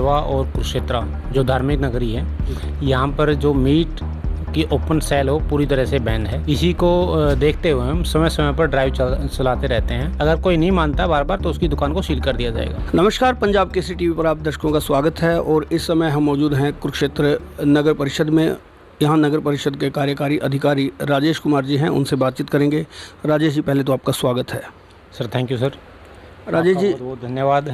पेवा और कुरुक्षेत्र जो धार्मिक नगरी है, यहाँ पर जो मीट की ओपन सेल हो पूरी तरह से बैन है। इसी को देखते हुए हम समय समय पर ड्राइव चलाते रहते हैं। अगर कोई नहीं मानता बार बार तो उसकी दुकान को सील कर दिया जाएगा। नमस्कार, पंजाब केसरी टीवी पर आप दर्शकों का स्वागत है। और इस समय हम मौजूद हैं कुरुक्षेत्र नगर परिषद में। यहाँ नगर परिषद के कार्यकारी अधिकारी राजेश कुमार जी हैं, उनसे बातचीत करेंगे। राजेश जी, पहले तो आपका स्वागत है। Sir, thank you sir. Rajesh ji, बहुत धन्यवाद।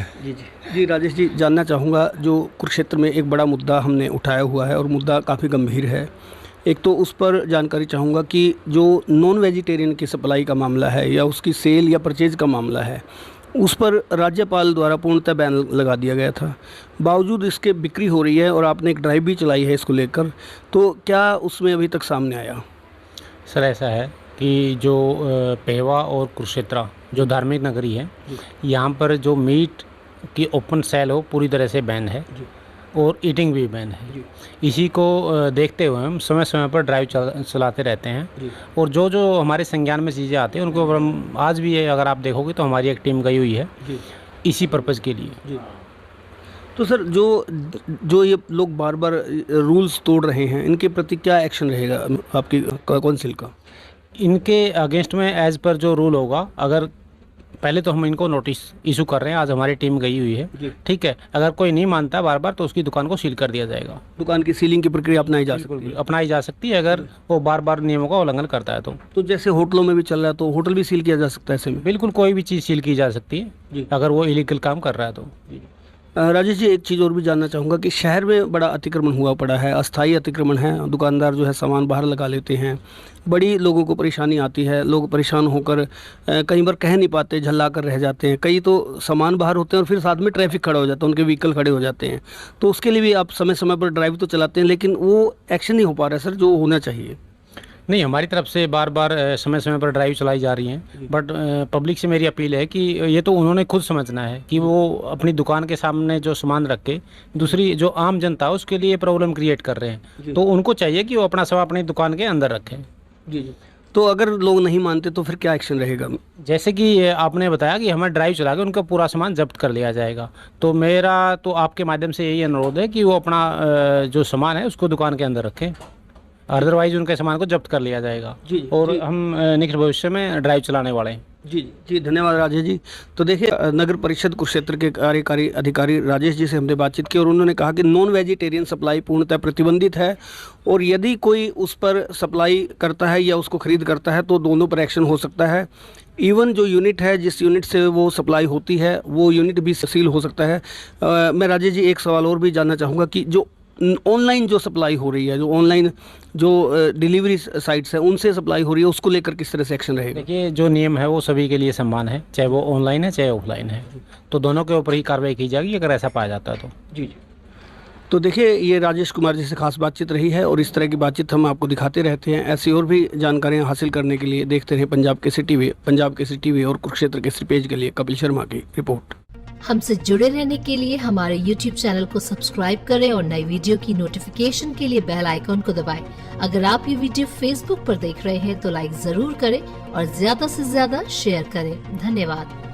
जी राजेश जी, जानना चाहूँगा, जो कुरुक्षेत्र में एक बड़ा मुद्दा हमने उठाया हुआ है और मुद्दा काफ़ी गंभीर है। एक तो उस पर जानकारी चाहूँगा कि जो नॉन वेजिटेरियन की सप्लाई का मामला है या उसकी सेल या परचेज का मामला है, उस पर राज्यपाल द्वारा पूर्णतः बैन लगा दिया गया था। बावजूद इसके बिक्री हो रही है और आपने एक ड्राइव भी चलाई है इसको लेकर, तो क्या उसमें अभी तक सामने आया? सर, ऐसा है कि जो पेवा और कुरुक्षेत्र जो धार्मिक नगरी है, यहाँ पर जो मीट की ओपन सेल हो पूरी तरह से बैन है और ईटिंग भी बैन है। इसी को देखते हुए हम समय समय पर ड्राइव चलाते रहते हैं और जो जो हमारे संज्ञान में चीज़ें आती हैं उनको हम आज भी अगर आप देखोगे तो हमारी एक टीम गई हुई है इसी पर्पज़ के लिए। तो सर, जो ये लोग बार बार रूल्स तोड़ रहे हैं, इनके प्रति क्या एक्शन रहेगा आपकी काउंसिल का? इनके अगेंस्ट में एज पर जो रूल होगा, अगर पहले तो हम इनको नोटिस इशू कर रहे हैं। आज हमारी टीम गई हुई है, ठीक है। अगर कोई नहीं मानता बार बार तो उसकी दुकान को सील कर दिया जाएगा। दुकान की सीलिंग की प्रक्रिया अपनाई जा सकती है अगर वो बार बार नियमों का उल्लंघन करता है तो जैसे होटलों में भी चल रहा है, तो होटल भी सील किया जा सकता है ऐसे में? बिल्कुल, कोई भी चीज़ सील की जा सकती है अगर वो इलीगल काम कर रहा है तो। राजेश जी, एक चीज़ और भी जानना चाहूँगा कि शहर में बड़ा अतिक्रमण हुआ पड़ा है, अस्थायी अतिक्रमण है। दुकानदार जो है सामान बाहर लगा लेते हैं, बड़ी लोगों को परेशानी आती है। लोग परेशान होकर कई बार कह नहीं पाते, झल्ला कर रह जाते हैं। कई तो सामान बाहर होते हैं और फिर साथ में ट्रैफिक खड़ा हो जाता है, उनके व्हीकल खड़े हो जाते हैं। तो उसके लिए भी आप समय समय पर ड्राइव तो चलाते हैं, लेकिन वो एक्शन नहीं हो पा रहा है सर, जो होना चाहिए। नहीं, हमारी तरफ से बार बार समय समय पर ड्राइव चलाई जा रही हैं, बट पब्लिक से मेरी अपील है कि ये तो उन्होंने खुद समझना है कि वो अपनी दुकान के सामने जो सामान रख के दूसरी जो आम जनता है उसके लिए प्रॉब्लम क्रिएट कर रहे हैं। तो उनको चाहिए कि वो अपना सामान अपनी दुकान के अंदर रखें। जी। तो अगर लोग नहीं मानते तो फिर क्या एक्शन रहेगा? जैसे कि आपने बताया कि हमें ड्राइव चला के उनका पूरा सामान जब्त कर लिया जाएगा, तो मेरा तो आपके माध्यम से यही अनुरोध है कि वो अपना जो सामान है उसको दुकान के अंदर रखें, अदरवाइज उनके सामान को जब्त कर लिया जाएगा। और हम निकट भविष्य में ड्राइव चलाने वाले हैं। जी, धन्यवाद राजेश जी। तो देखिए, नगर परिषद कुरुक्षेत्र के कार्यकारी अधिकारी राजेश जी से हमने बातचीत की और उन्होंने कहा कि नॉन वेजिटेरियन सप्लाई पूर्णतः प्रतिबंधित है और यदि कोई उस पर सप्लाई करता है या उसको खरीद करता है तो दोनों पर एक्शन हो सकता है। इवन जो यूनिट है, जिस यूनिट से वो सप्लाई होती है, वो यूनिट भी सील हो सकता है। मैं राजेश जी एक सवाल और भी जानना चाहूँगा कि जो ऑनलाइन जो सप्लाई हो रही है, जो ऑनलाइन जो डिलीवरी साइट्स है उनसे सप्लाई हो रही है, उसको लेकर किस तरह से एक्शन रहेगा? देखिए, जो नियम है वो सभी के लिए समान है, चाहे वो ऑनलाइन है चाहे ऑफलाइन है, तो दोनों के ऊपर ही कार्रवाई की जाएगी अगर ऐसा पाया जाता है तो। जी। तो देखिए, ये राजेश कुमार जी से खास बातचीत रही है और इस तरह की बातचीत हम आपको दिखाते रहते हैं। ऐसी और भी जानकारियाँ हासिल करने के लिए देखते रहे पंजाब केसरी टीवी और कुरुक्षेत्र केसरी पेज के लिए कपिल शर्मा की रिपोर्ट। हमसे जुड़े रहने के लिए हमारे YouTube चैनल को सब्सक्राइब करें और नई वीडियो की नोटिफिकेशन के लिए बेल आइकॉन को दबाएं। अगर आप ये वीडियो Facebook पर देख रहे हैं तो लाइक जरूर करें और ज्यादा से ज्यादा शेयर करें। धन्यवाद।